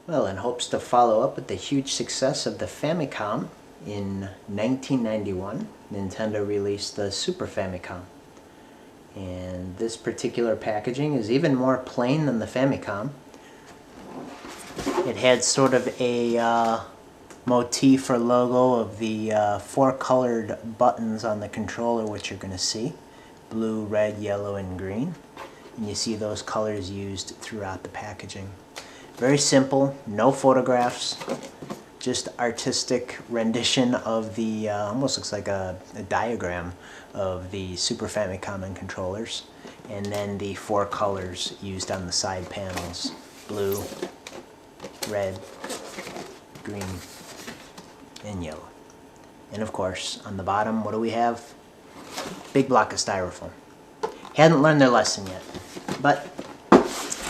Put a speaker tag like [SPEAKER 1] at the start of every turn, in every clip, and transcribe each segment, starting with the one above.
[SPEAKER 1] Well, in hopes to follow up with the huge success of the Famicom, in 1991, Nintendo released the Super Famicom. And this particular packaging is even more plain than the Famicom. It had sort of a motif or logo of the four colored buttons on the controller, which you're going to see. Blue, red, yellow, and green. And you see those colors used throughout the packaging. Very simple, no photographs, just artistic rendition of the, almost looks like a diagram of the Super Famicom and controllers. And then the four colors used on the side panels: blue, red, green, and yellow. And of course, on the bottom, what do we have? Big block of styrofoam. Hadn't learned their lesson yet, but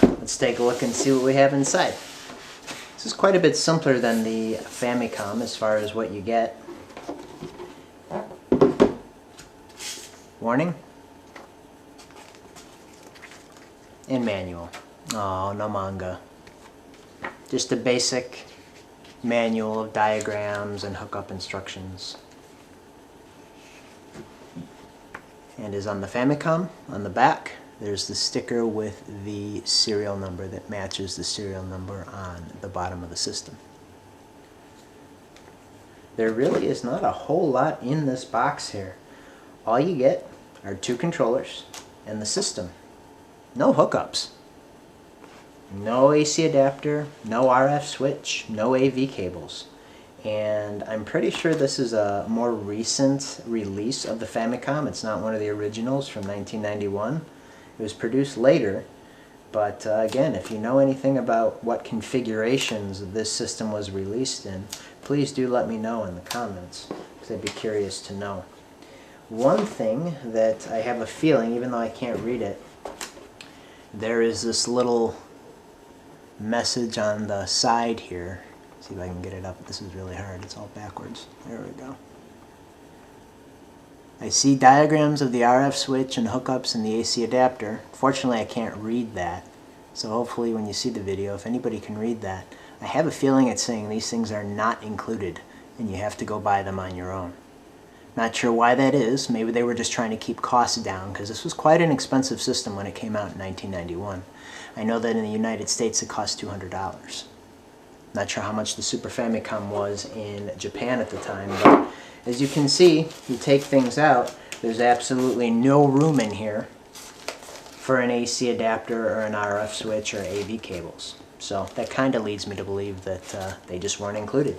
[SPEAKER 1] let's take a look and see what we have inside. This is quite a bit simpler than the Famicom as far as what you get. Warning. And manual. Oh, no manga. Just a basic manual of diagrams and hookup instructions. And as on the Famicom, on the back, there's the sticker with the serial number that matches the serial number on the bottom of the system. There really is not a whole lot in this box here. All you get are two controllers and the system. No hookups. No AC adapter, no RF switch, no AV cables. And I'm pretty sure this is a more recent release of the Famicom. It's not one of the originals from 1991. It was produced later, but again, if you know anything about what configurations this system was released in, please do let me know in the comments, because I'd be curious to know. One thing that I have a feeling, even though I can't read it, there is this little message on the side here. See if I can get it up. This is really hard. It's all backwards. There we go. I see diagrams of the RF switch and hookups and the AC adapter. Fortunately, I can't read that. So hopefully when you see the video, if anybody can read that, I have a feeling it's saying these things are not included and you have to go buy them on your own. Not sure why that is. Maybe they were just trying to keep costs down, because this was quite an expensive system when it came out in 1991. I know that in the United States it cost $200. Not sure how much the Super Famicom was in Japan at the time, but as you can see, you take things out, there's absolutely no room in here for an AC adapter or an RF switch or AV cables. So that kind of leads me to believe that they just weren't included.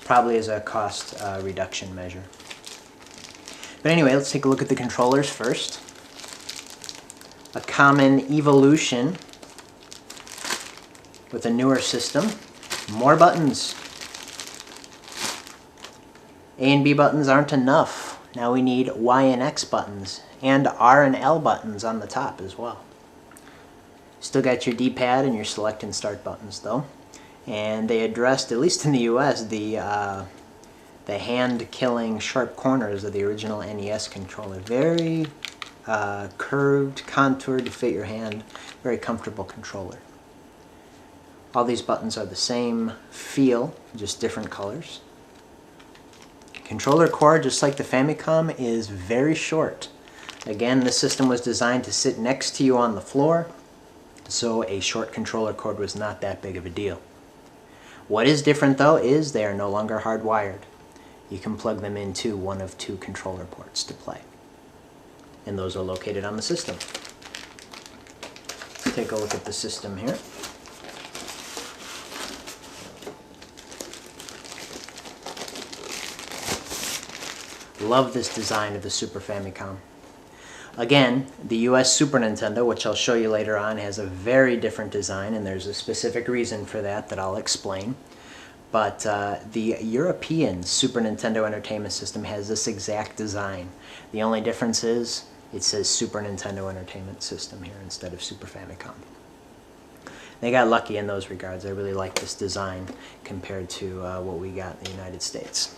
[SPEAKER 1] Probably as a cost reduction measure. But anyway, let's take a look at the controllers first. A common evolution with a newer system. More buttons. A and B buttons aren't enough. Now we need Y and X buttons, and R and L buttons on the top as well. Still got your D-pad and your select and start buttons though. And they addressed, at least in the US, the hand-killing sharp corners of the original NES controller. Very curved, contoured to fit your hand. Very comfortable controller. All these buttons are the same feel, just different colors. Controller cord, just like the Famicom, is very short. Again, this system was designed to sit next to you on the floor, so a short controller cord was not that big of a deal. What is different though is they are no longer hardwired. You can plug them into one of two controller ports to play. And those are located on the system. Let's take a look at the system here. Love this design of the Super Famicom. Again, the US Super Nintendo, which I'll show you later on, has a very different design, and there's a specific reason for that I'll explain. But the European Super Nintendo Entertainment System has this exact design. The only difference is it says Super Nintendo Entertainment System here instead of Super Famicom. They got lucky in those regards. I really like this design compared to what we got in the United States.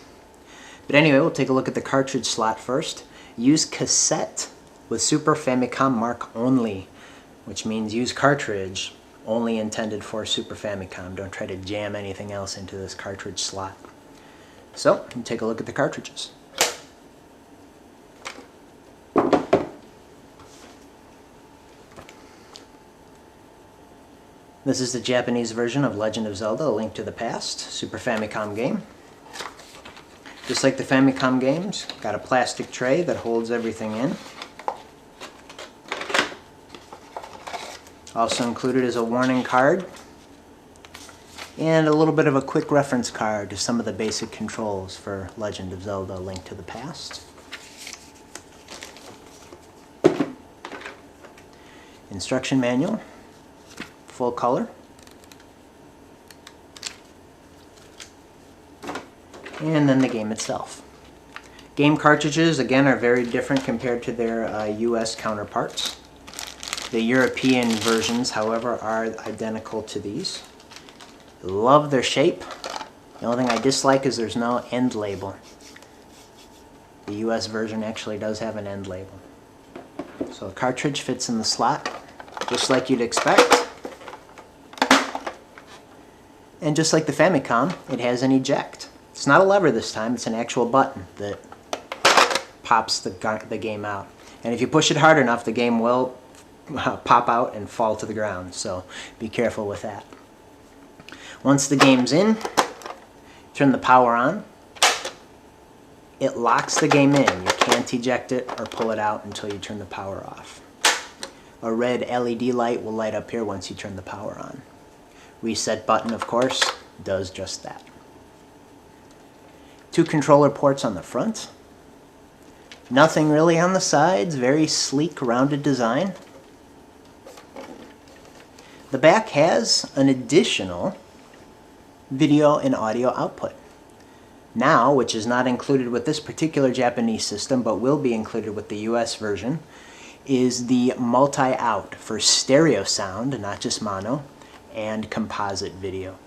[SPEAKER 1] But anyway, we'll take a look at the cartridge slot first. Use cassette with Super Famicom mark only, which means use cartridge only intended for Super Famicom. Don't try to jam anything else into this cartridge slot. So, you take a look at the cartridges. This is the Japanese version of Legend of Zelda: A Link to the Past, Super Famicom game. Just like the Famicom games, got a plastic tray that holds everything in. Also included is a warning card and a little bit of a quick reference card to some of the basic controls for Legend of Zelda: A Link to the Past. Instruction manual, full color. And then the game itself. Game cartridges, again, are very different compared to their US counterparts. The European versions, however, are identical to these. Love their shape. The only thing I dislike is there's no end label. The US version actually does have an end label. So a cartridge fits in the slot, just like you'd expect. And just like the Famicom, it has an eject. It's not a lever this time, it's an actual button that pops the game out. And if you push it hard enough, the game will pop out and fall to the ground, so be careful with that. Once the game's in, turn the power on. It locks the game in. You can't eject it or pull it out until you turn the power off. A red LED light will light up here once you turn the power on. Reset button, of course, does just that. 2 controller ports on the front. Nothing really on the sides, very sleek, rounded design. The back has an additional video and audio output. Now, which is not included with this particular Japanese system, but will be included with the US version, is the multi-out for stereo sound, not just mono, and composite video.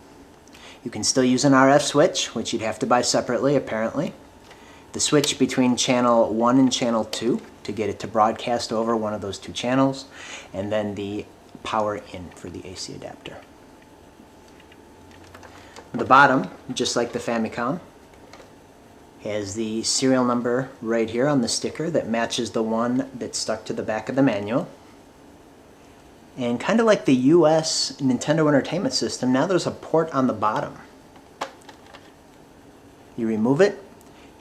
[SPEAKER 1] You can still use an RF switch, which you'd have to buy separately, apparently. The switch between channel 1 and channel 2 to get it to broadcast over one of those 2 channels, and then the power in for the AC adapter. The bottom, just like the Famicom, has the serial number right here on the sticker that matches the one that's stuck to the back of the manual. And kind of like the US Nintendo Entertainment System, now there's a port on the bottom. You remove it,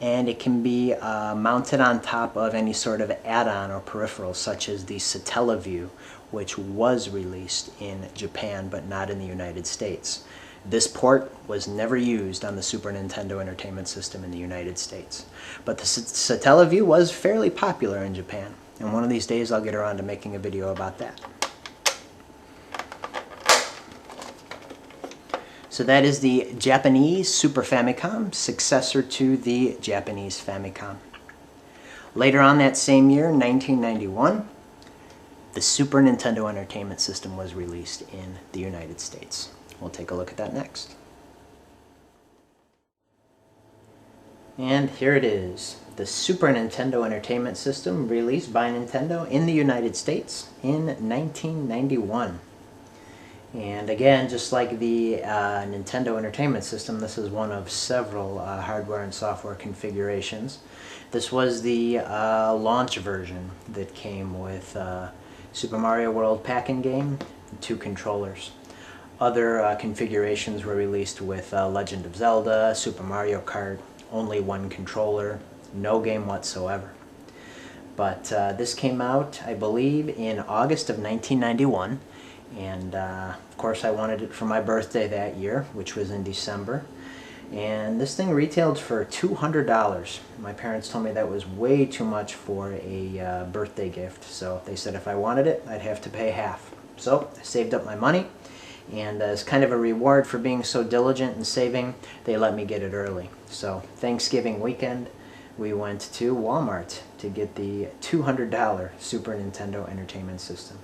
[SPEAKER 1] and it can be mounted on top of any sort of add-on or peripheral, such as the Satellaview, which was released in Japan but not in the United States. This port was never used on the Super Nintendo Entertainment System in the United States. But the Satellaview was fairly popular in Japan, and one of these days I'll get around to making a video about that. So that is the Japanese Super Famicom, successor to the Japanese Famicom. Later on that same year, 1991, the Super Nintendo Entertainment System was released in the United States. We'll take a look at that next. And here it is, the Super Nintendo Entertainment System, released by Nintendo in the United States in 1991. And again, just like the Nintendo Entertainment System, this is one of several hardware and software configurations. This was the launch version that came with Super Mario World pack-in game and 2 controllers. Other configurations were released with Legend of Zelda, Super Mario Kart, only 1 controller, no game whatsoever. But this came out, I believe, in August of 1991. And of course I wanted it for my birthday that year, which was in December. And this thing retailed for $200. My parents told me that was way too much for a birthday gift. So they said if I wanted it, I'd have to pay half. So I saved up my money, and as kind of a reward for being so diligent and saving, they let me get it early. So Thanksgiving weekend, we went to Walmart to get the $200 Super Nintendo Entertainment System.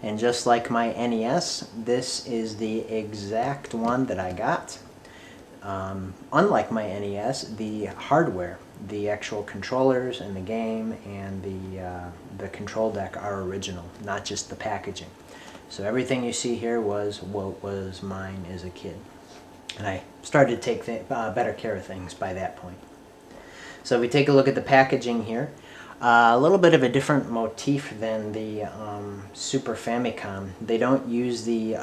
[SPEAKER 1] And just like my NES, this is the exact one that I got. Unlike my NES, the hardware, the actual controllers and the game and the control deck are original, not just the packaging. So everything you see here was what was mine as a kid. And I started to take better care of things by that point. So if we take a look at the packaging here, a little bit of a different motif than the Super Famicom. They don't use the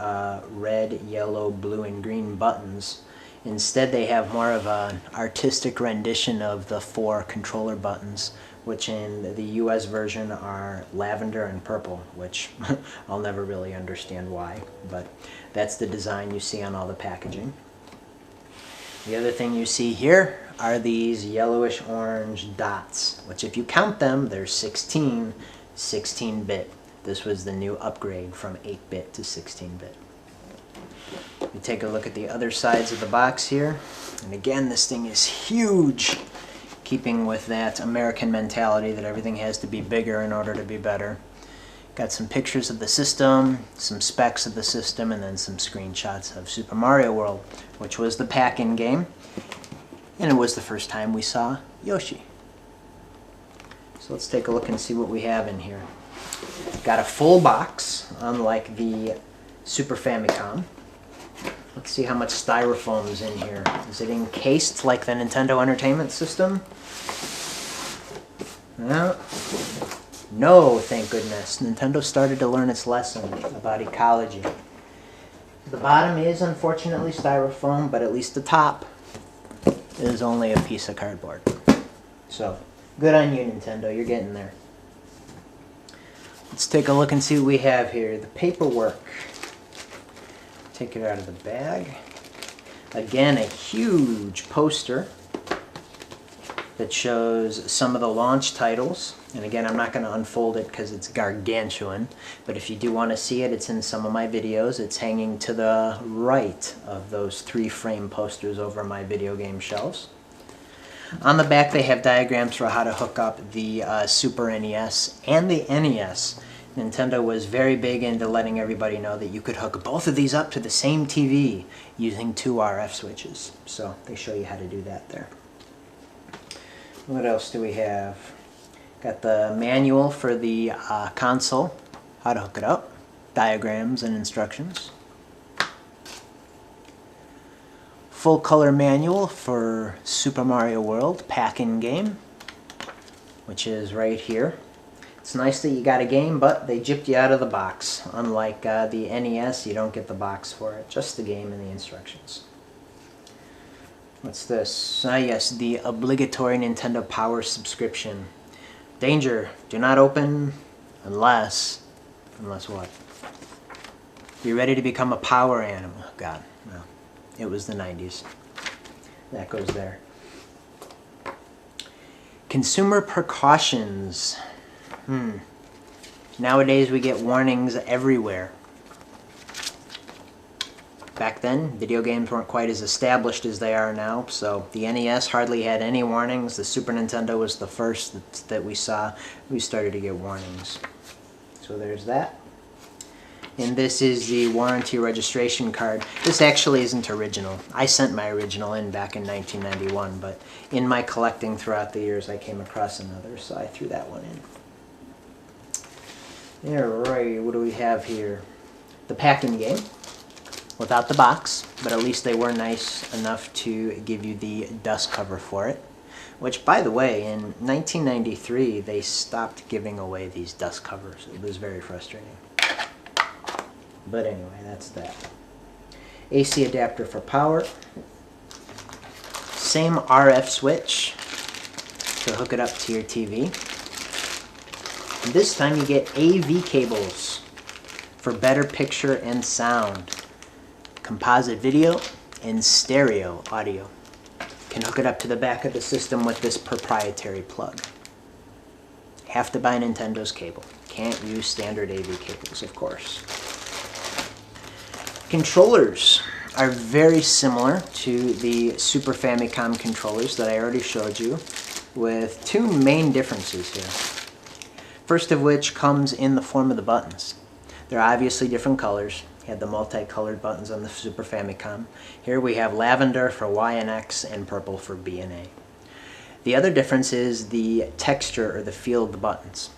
[SPEAKER 1] red, yellow, blue, and green buttons. Instead, they have more of an artistic rendition of the 4 controller buttons, which in the US version are lavender and purple, which I'll never really understand why, but that's the design you see on all the packaging. The other thing you see here are these yellowish orange dots, which if you count them, they're 16-bit. This was the new upgrade from 8-bit to 16-bit. We take a look at the other sides of the box here, and again, this thing is huge, keeping with that American mentality that everything has to be bigger in order to be better. Got some pictures of the system, some specs of the system, and then some screenshots of Super Mario World, which was the pack-in game, and it was the first time we saw Yoshi. So let's take a look and see what we have in here. Got a full box, unlike the Super Famicom. Let's see how much styrofoam is in here. Is it encased like the Nintendo Entertainment System? No, thank goodness. Nintendo started to learn its lesson about ecology. The bottom is unfortunately styrofoam, but at least the top is only a piece of cardboard. So, good on you, Nintendo. You're getting there. Let's take a look and see what we have here. The paperwork. Take it out of the bag. Again, a huge poster that shows some of the launch titles. And again, I'm not going to unfold it because it's gargantuan. But if you do want to see it, it's in some of my videos. It's hanging to the right of those 3-frame posters over my video game shelves. On the back, they have diagrams for how to hook up the Super NES and the NES. Nintendo was very big into letting everybody know that you could hook both of these up to the same TV using 2 RF switches. So they show you how to do that there. What else do we have? Got the manual for the console, how to hook it up, diagrams and instructions. Full color manual for Super Mario World pack-in game, which is right here. It's nice that you got a game, but they gypped you out of the box. Unlike the NES, you don't get the box for it, just the game and the instructions. What's this? Yes, the obligatory Nintendo Power subscription. Danger, do not open unless what? You're ready to become a power animal. God, no. It was the 90s. That goes there. Consumer precautions. Nowadays we get warnings everywhere. Back then, video games weren't quite as established as they are now, so the NES hardly had any warnings. The Super Nintendo was the first that we saw. We started to get warnings. So there's that. And this is the warranty registration card. This actually isn't original. I sent my original in back in 1991, but in my collecting throughout the years I came across another, so I threw that one in. Alright, what do we have here? The pack-in game, without the box, but at least they were nice enough to give you the dust cover for it. Which, by the way, in 1993 they stopped giving away these dust covers. It was very frustrating. But anyway, that's that. AC adapter for power. Same RF switch to hook it up to your TV. And this time you get AV cables for better picture and sound, composite video, and stereo audio. Can hook it up to the back of the system with this proprietary plug. Have to buy Nintendo's cable. Can't use standard AV cables, of course. Controllers are very similar to the Super Famicom controllers that I already showed you, with 2 main differences here. First of which comes in the form of the buttons. They're obviously different colors. You had the multicolored buttons on the Super Famicom. Here we have lavender for Y and X and purple for B and A. The other difference is the texture or the feel of the buttons.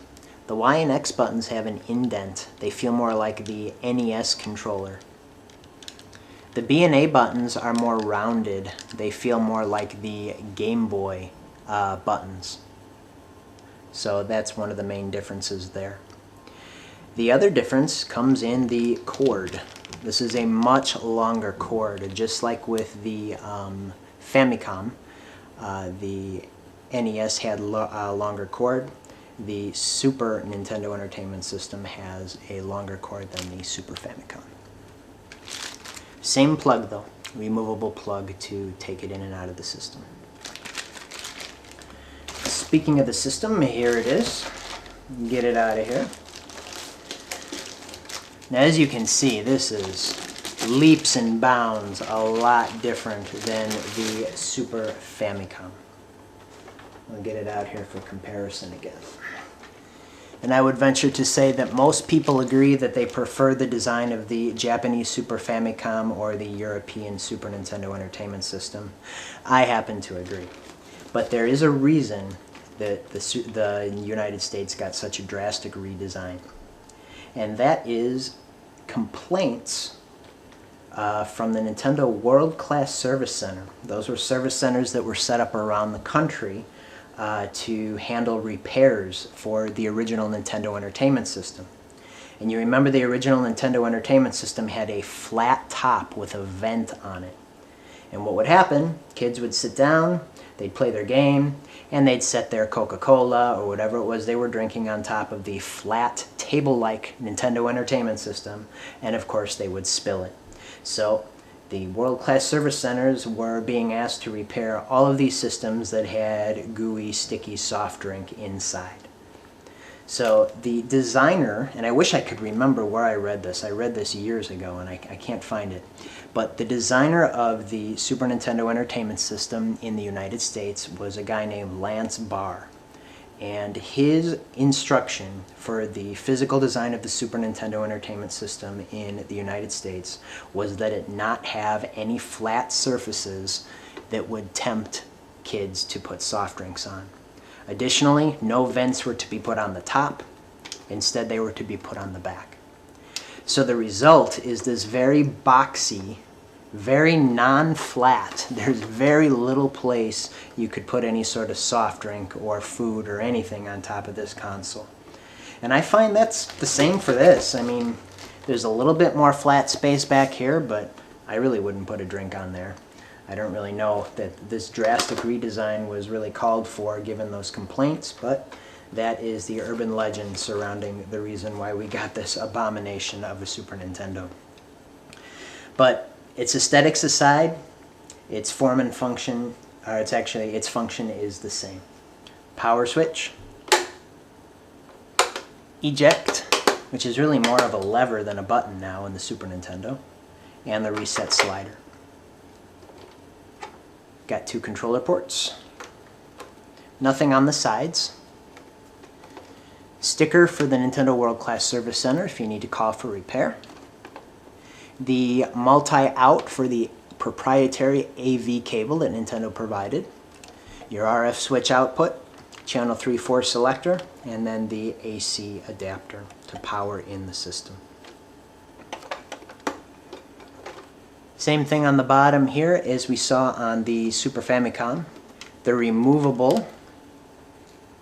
[SPEAKER 1] The Y and X buttons have an indent. They feel more like the NES controller. The B and A buttons are more rounded. They feel more like the Game Boy buttons. So that's one of the main differences there. The other difference comes in the cord. This is a much longer cord, just like with the Famicom. The NES had a longer cord. The Super Nintendo Entertainment System has a longer cord than the Super Famicom. Same plug though, removable plug to take it in and out of the system. Speaking of the system, here it is. Get it out of here. Now as you can see, this is leaps and bounds a lot different than the Super Famicom. I'll get it out here for comparison again. And I would venture to say that most people agree that they prefer the design of the Japanese Super Famicom or the European Super Nintendo Entertainment System. I happen to agree. But there is a reason that the United States got such a drastic redesign. And that is complaints from the Nintendo World Class Service Center. Those were service centers that were set up around the country to handle repairs for the original Nintendo Entertainment System. And you remember the original Nintendo Entertainment System had a flat top with a vent on it. And what would happen, kids would sit down, they'd play their game, and they'd set their Coca-Cola or whatever it was they were drinking on top of the flat table-like Nintendo Entertainment System, and of course they would spill it. So the world-class service centers were being asked to repair all of these systems that had gooey, sticky soft drink inside. So the designer, and I wish I could remember where I read this years ago and I can't find it, but the designer of the Super Nintendo Entertainment System in the United States was a guy named Lance Barr. And his instruction for the physical design of the Super Nintendo Entertainment System in the United States was that it not have any flat surfaces that would tempt kids to put soft drinks on. Additionally, no vents were to be put on the top. Instead, they were to be put on the back. So the result is this very boxy, very non-flat. There's very little place you could put any sort of soft drink or food or anything on top of this console. And I find that's the same for this. I mean, there's a little bit more flat space back here, but I really wouldn't put a drink on there. I don't really know that this drastic redesign was really called for given those complaints, but that is the urban legend surrounding the reason why we got this abomination of a Super Nintendo. But its aesthetics aside, its form and function, its function is the same. Power switch, eject, which is really more of a lever than a button now in the Super Nintendo, and the reset slider. Got 2 controller ports. Nothing on the sides. Sticker for the Nintendo World Class Service Center if you need to call for repair. The multi-out for the proprietary AV cable that Nintendo provided. Your RF switch output, channel 3/4 selector, and then the AC adapter to power in the system. Same thing on the bottom here as we saw on the Super Famicom. The removable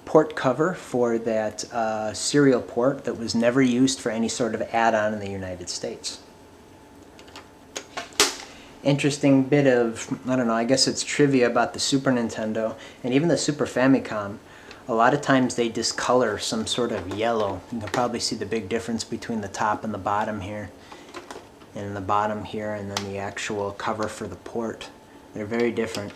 [SPEAKER 1] port cover for that serial port that was never used for any sort of add-on in the United States. Interesting bit of, I don't know, I guess it's trivia about the Super Nintendo and even the Super Famicom. A lot of times they discolor some sort of yellow. You can probably see the big difference between the top and the bottom here. And the bottom here, and then the actual cover for the port. They're very different.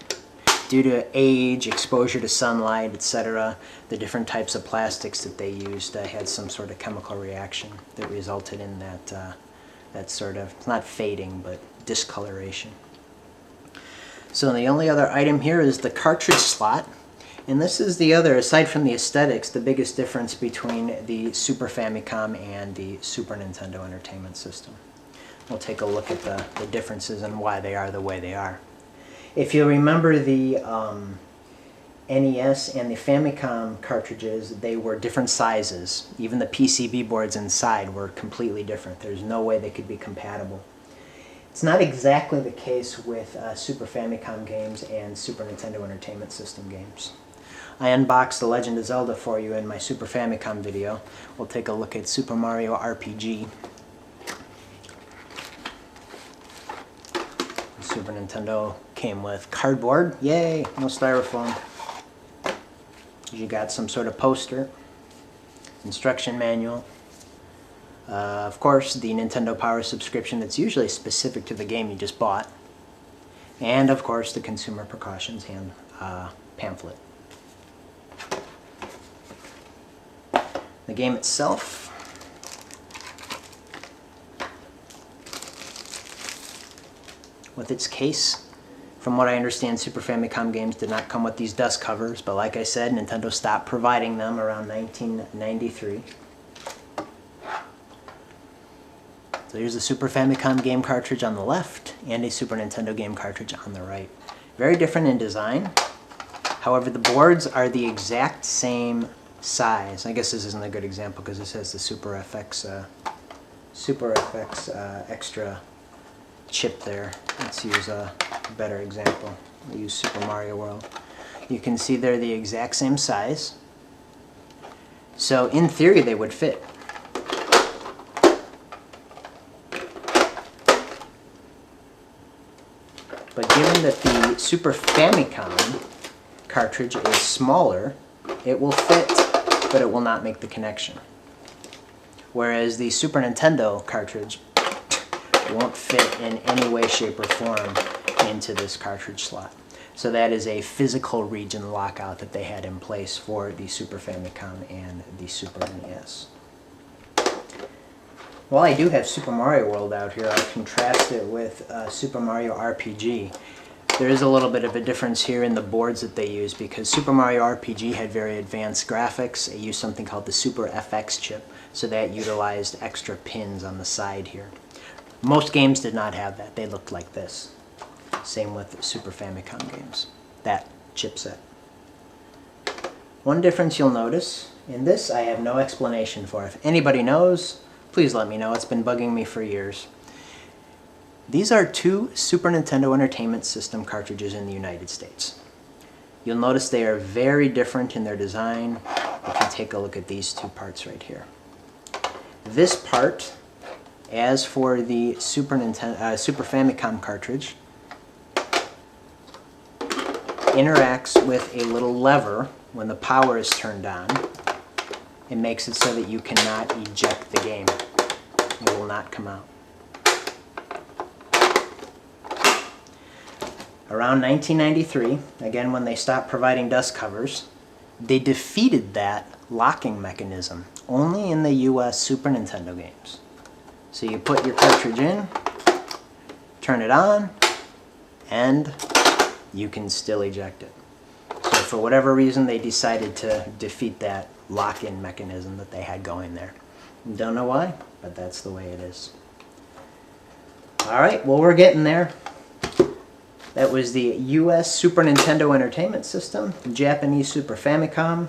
[SPEAKER 1] Due to age, exposure to sunlight, etc., the different types of plastics that they used had some sort of chemical reaction that resulted in that sort of, it's not fading, but discoloration. So the only other item here is the cartridge slot. And this is the other, aside from the aesthetics, the biggest difference between the Super Famicom and the Super Nintendo Entertainment System. We'll take a look at the differences and why they are the way they are. If you remember the NES and the Famicom cartridges, they were different sizes. Even the PCB boards inside were completely different. There's no way they could be compatible. It's not exactly the case with Super Famicom games and Super Nintendo Entertainment System games. I unboxed The Legend of Zelda for you in my Super Famicom video. We'll take a look at Super Mario RPG. The Super Nintendo came with cardboard. Yay! No styrofoam. You got some sort of poster, instruction manual, of course the Nintendo Power subscription that's usually specific to the game you just bought, and of course the consumer precautions hand pamphlet. The game itself, with its case. From what I understand, Super Famicom games did not come with these dust covers, but like I said, Nintendo stopped providing them around 1993. So here's a Super Famicom game cartridge on the left and a Super Nintendo game cartridge on the right. Very different in design. However, the boards are the exact same size. I guess this isn't a good example because this has the Super FX extra chip there. Let's use a better example. We'll use Super Mario World. You can see they're the exact same size. So in theory they would fit. But given that the Super Famicom cartridge is smaller, it will fit, but it will not make the connection. Whereas the Super Nintendo cartridge won't fit in any way, shape, or form into this cartridge slot. So that is a physical region lockout that they had in place for the Super Famicom and the Super NES. While I do have Super Mario World out here, I'll contrast it with Super Mario RPG. There is a little bit of a difference here in the boards that they use because Super Mario RPG had very advanced graphics. It used something called the Super FX chip, so that utilized extra pins on the side here. Most games did not have that. They looked like this. Same with Super Famicom games. That chipset. One difference you'll notice, in this I have no explanation for. If anybody knows, please let me know. It's been bugging me for years. These are two Super Nintendo Entertainment System cartridges in the United States. You'll notice they are very different in their design if you take a look at these two parts right here. This part, as for the Super Famicom cartridge, interacts with a little lever when the power is turned on. It makes it so that you cannot eject the game. It will not come out. Around 1993, again when they stopped providing dust covers, they defeated that locking mechanism only in the US Super Nintendo games. So you put your cartridge in, turn it on, and you can still eject it. So for whatever reason they decided to defeat that lock-in mechanism that they had going there. Don't know why, but that's the way it is. Alright, well we're getting there. That was the US Super Nintendo Entertainment System, the Japanese Super Famicom,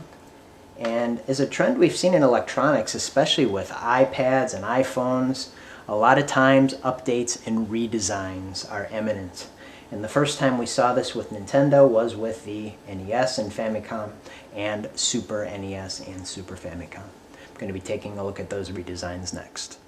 [SPEAKER 1] and as a trend we've seen in electronics, especially with iPads and iPhones, a lot of times updates and redesigns are imminent. And the first time we saw this with Nintendo was with the NES and Famicom and Super NES and Super Famicom. I'm going to be taking a look at those redesigns next.